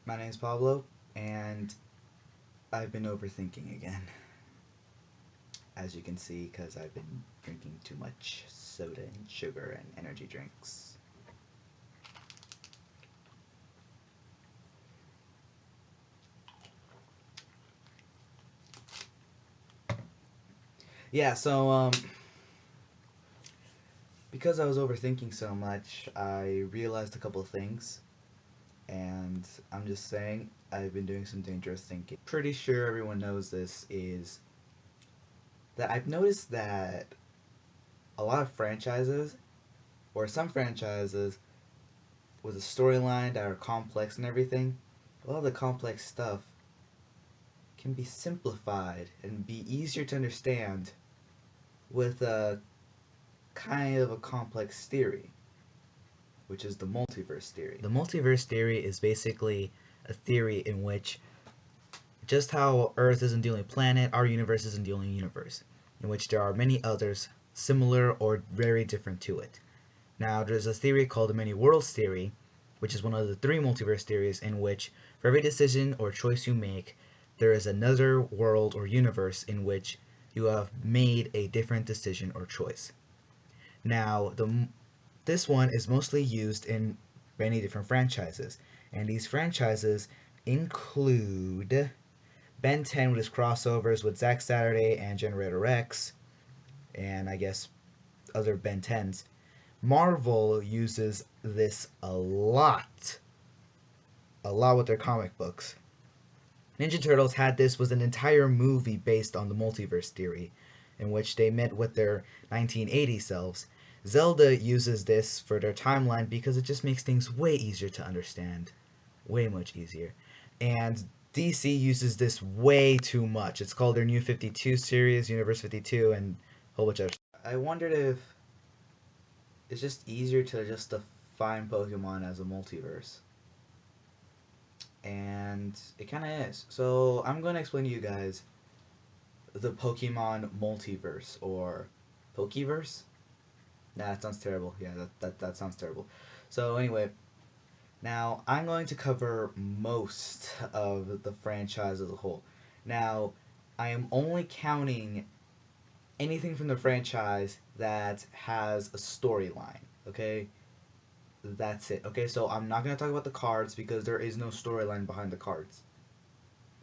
My name's Pablo, and I've been overthinking again. As you can see, because I've been drinking too much soda and sugar and energy drinks. Yeah, because I was overthinking so much, I realized a couple of things, and I'm just saying I've been doing some dangerous thinking. Pretty sure everyone knows this is that I've noticed that a lot of franchises, or some franchises, with a storyline that are complex and everything, a lot of the complex stuff can be simplified and be easier to understand with a kind of a complex theory, which is the multiverse theory. The multiverse theory is basically a theory in which just how Earth isn't the only planet, our universe isn't the only universe, in which there are many others similar or very different to it. Now, there's a theory called the many worlds theory, which is one of the three multiverse theories in which for every decision or choice you make, there is another world or universe in which you have made a different decision or choice. Now, this one is mostly used in many different franchises, and these franchises include Ben 10 with his crossovers with Zack Saturday and Generator Rex, and I guess other Ben 10s. Marvel uses this a lot with their comic books. Ninja Turtles had this was an entire movie based on the multiverse theory, in which they met with their 1980 selves. Zelda uses this for their timeline because it just makes things way easier to understand. Way much easier. And DC uses this way too much. It's called their New 52 series, Universe 52, and a whole bunch of. I wondered if it's just easier to just define Pokemon as a multiverse. And it kind of is. So I'm going to explain to you guys the Pokemon multiverse or Pokeverse. Nah, that sounds terrible. Yeah, that sounds terrible. So anyway, now I'm going to cover most of the franchise as a whole. Now, I am only counting anything from the franchise that has a storyline. Okay, that's it. Okay, so I'm not gonna talk about the cards because there is no storyline behind the cards.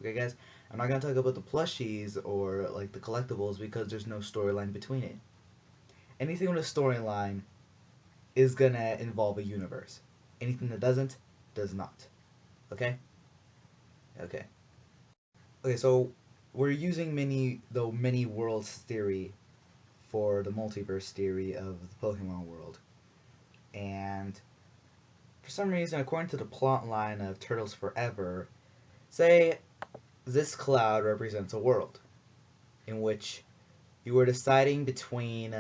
Okay, guys, I'm not gonna talk about the plushies or like the collectibles because there's no storyline between it. Anything with a storyline is gonna involve a universe. Anything that doesn't, does not. Okay? Okay. Okay, so we're using many worlds theory for the multiverse theory of the Pokemon world. And for some reason, according to the plot line of Turtles Forever, say this cloud represents a world in which you were deciding between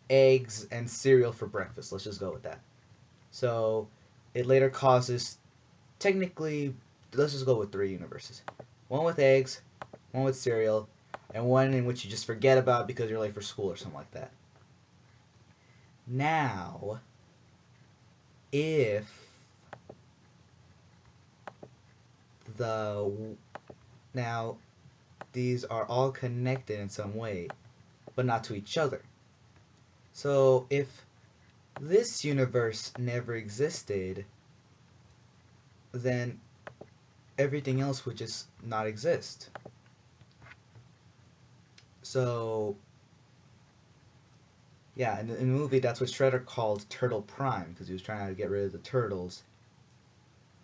eggs and cereal for breakfast. Let's just go with that. So it later causes, technically, let's just go with three universes: one with eggs, one with cereal, and one in which you just forget about because you're late for school or something like that. Now, if the now these are all connected in some way, but not to each other. So if this universe never existed, then everything else would just not exist. So yeah, in the movie, that's what Shredder called Turtle Prime because he was trying to get rid of the turtles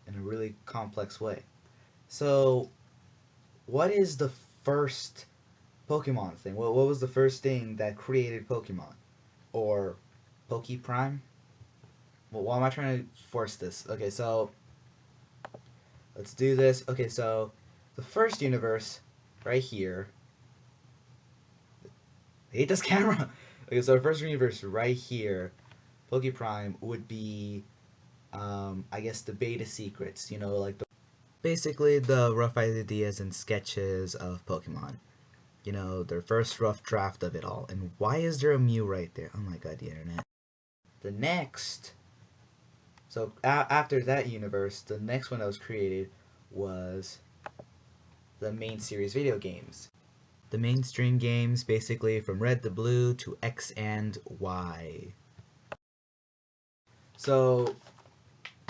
in a really complex way. So, what is the first Pokemon thing? What was the first thing that created Pokemon? Or Poke Prime? Well, why am I trying to force this? Okay, so let's do this. Okay, so the first universe right here. I hate this camera. Okay, so the first universe right here, Poke Prime would be, I guess the beta secrets. You know, like the basically the rough ideas and sketches of Pokemon. You know, their first rough draft of it all. And why is there a Mew right there? Oh my god, the internet. The next So after that universe, the next one that was created was the main series video games. The mainstream games, basically from red to blue to X and Y. So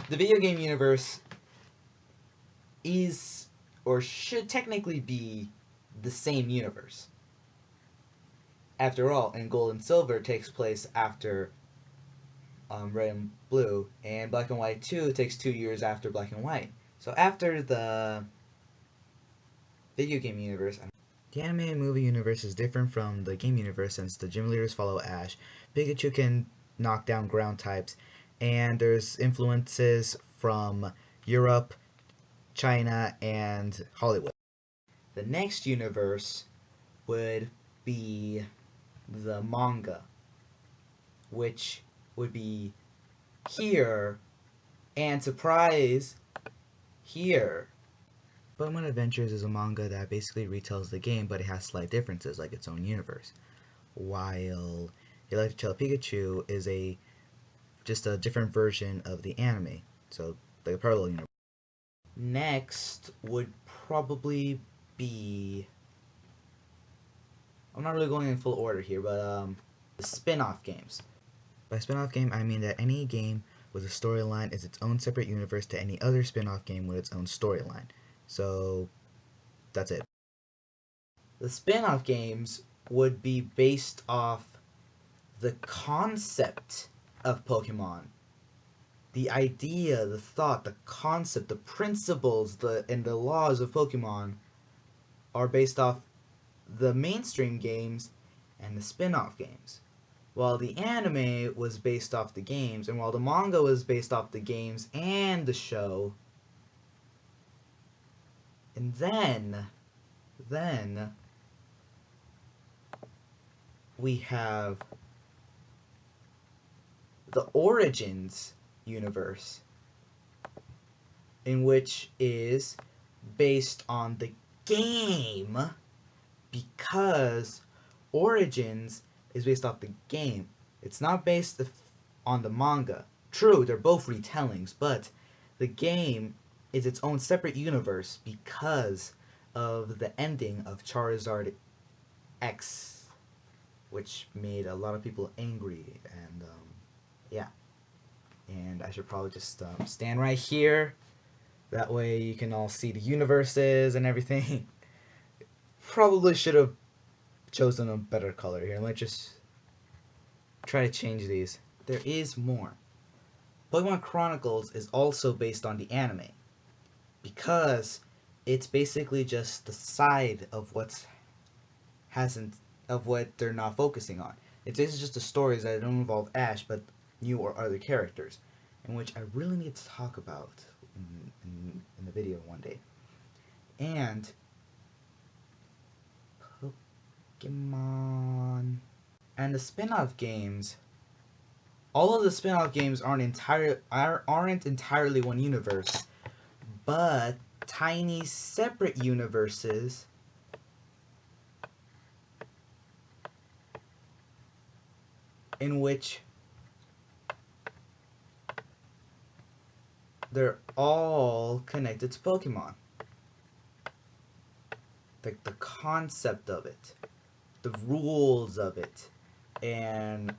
the video game universe is, or should technically be, the same universe. After all, and Gold and Silver takes place after Red and Blue, and Black and White 2 takes 2 years after Black and White. So after the video game universe, the anime and movie universe is different from the game universe since the gym leaders follow Ash. Pikachu can knock down ground types, and there's influences from Europe, China, and Hollywood. The next universe would be the manga, which would be here, and surprise, here. Pokemon Adventures is a manga that basically retells the game, but it has slight differences, like its own universe. While Electric Pikachu is just a different version of the anime, so like a parallel universe. Next would probably be, I'm not really going in full order here, but the spin-off games. By spin-off game, I mean that any game with a storyline is its own separate universe to any other spin-off game with its own storyline. So that's it. The spin-off games would be based off the concept of Pokemon. The idea, the thought, the concept, the principles, and the laws of Pokemon are based off the mainstream games and the spin-off games. While the anime was based off the games, and while the manga was based off the games and the show, and then we have the Origins universe, in which is based on the game, because Origins is based off the game. It's not based on the manga. True, they're both retellings, but the game is its own separate universe because of the ending of Charizard X, which made a lot of people angry, and yeah. And I should probably just stand right here. That way you can all see the universes and everything. Probably should have chosen a better color here. Let's just try to change these. There is more. Pokemon Chronicles is also based on the anime, because it's basically just the side of what they're not focusing on. It's basically just the stories that don't involve Ash, but new or other characters, in which I really need to talk about in the video one day. And Pokemon and the spin-off games. All of the spin-off games aren't entirely one universe, but tiny separate universes in which they're all connected to Pokemon. Like the concept of it, the rules of it, and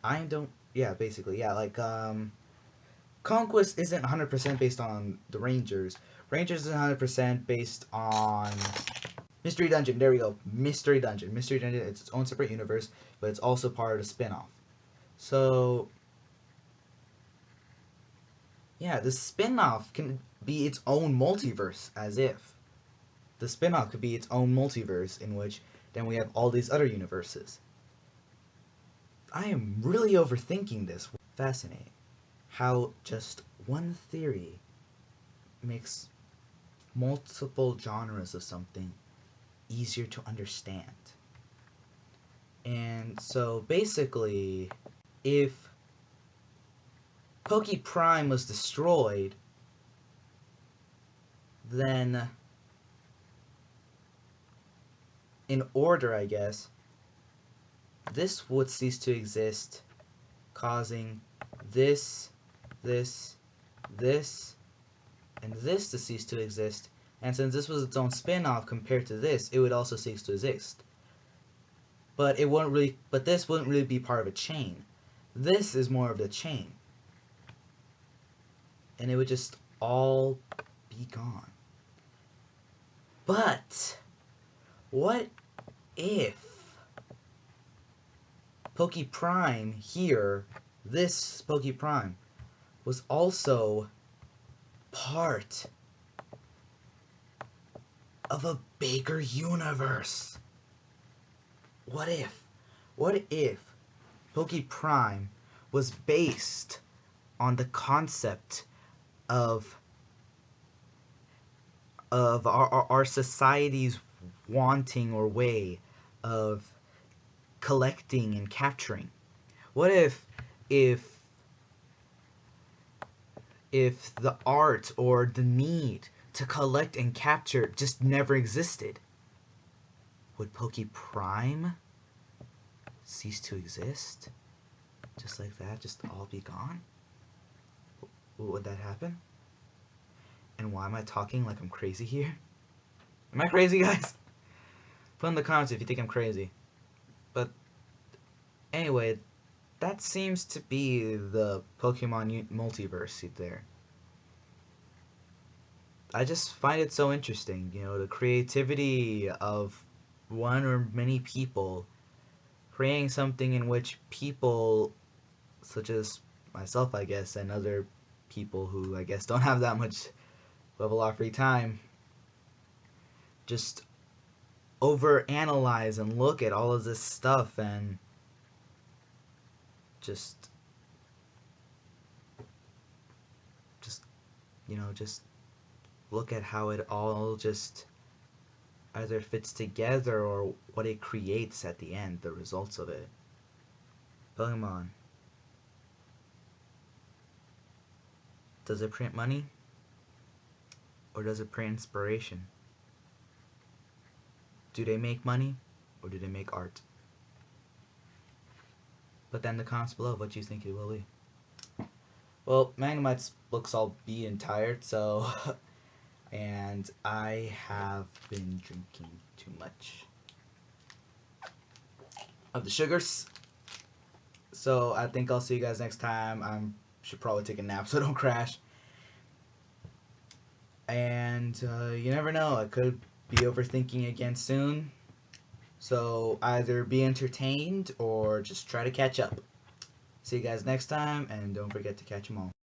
basically, like Conquest isn't 100% based on the Rangers. Rangers isn't 100% based on Mystery Dungeon. There we go. Mystery Dungeon. Mystery Dungeon, it's its own separate universe, but it's also part of the spin-off. So yeah, the spin-off can be its own multiverse, as if. The spin-off could be its own multiverse, in which then we have all these other universes. I am really overthinking this. Fascinating. How just one theory makes multiple genres of something easier to understand. And so basically, if Poke Prime was destroyed, then in order, I guess, this would cease to exist, causing this, this and this to cease to exist. And since this was its own spin-off compared to this, it would also cease to exist. But this wouldn't really be part of a chain. This is more of the chain. And it would just all be gone. But what if Poke Prime here, this Poke Prime, was also part of a bigger universe? What if Poke Prime was based on the concept of our society's wanting or way of collecting and capturing? What if the art or the need to collect and capture just never existed? Would Poke Prime cease to exist? Just like that, just all be gone? Would that happen? And why am I talking like I'm crazy here? Am I crazy, guys? Put in the comments if you think I'm crazy. But anyway, that seems to be the Pokemon multiverse there. I just find it so interesting, you know, the creativity of one or many people creating something in which people, such as myself, I guess, and other people who I guess don't have that much level of free time, just overanalyze and look at all of this stuff and just you know, just look at how it all just either fits together or what it creates at the end, the results of it. Pokemon. Does it print money? Or does it print inspiration? Do they make money? Or do they make art? Put that in the comments below what you think it will be. Well, Magnemite's books all be and tired, so and I have been drinking too much of the sugars. So I think I'll see you guys next time. I should probably take a nap so I don't crash. And you never know, I could be overthinking again soon. So either be entertained or just try to catch up. See you guys next time, and don't forget to catch them all.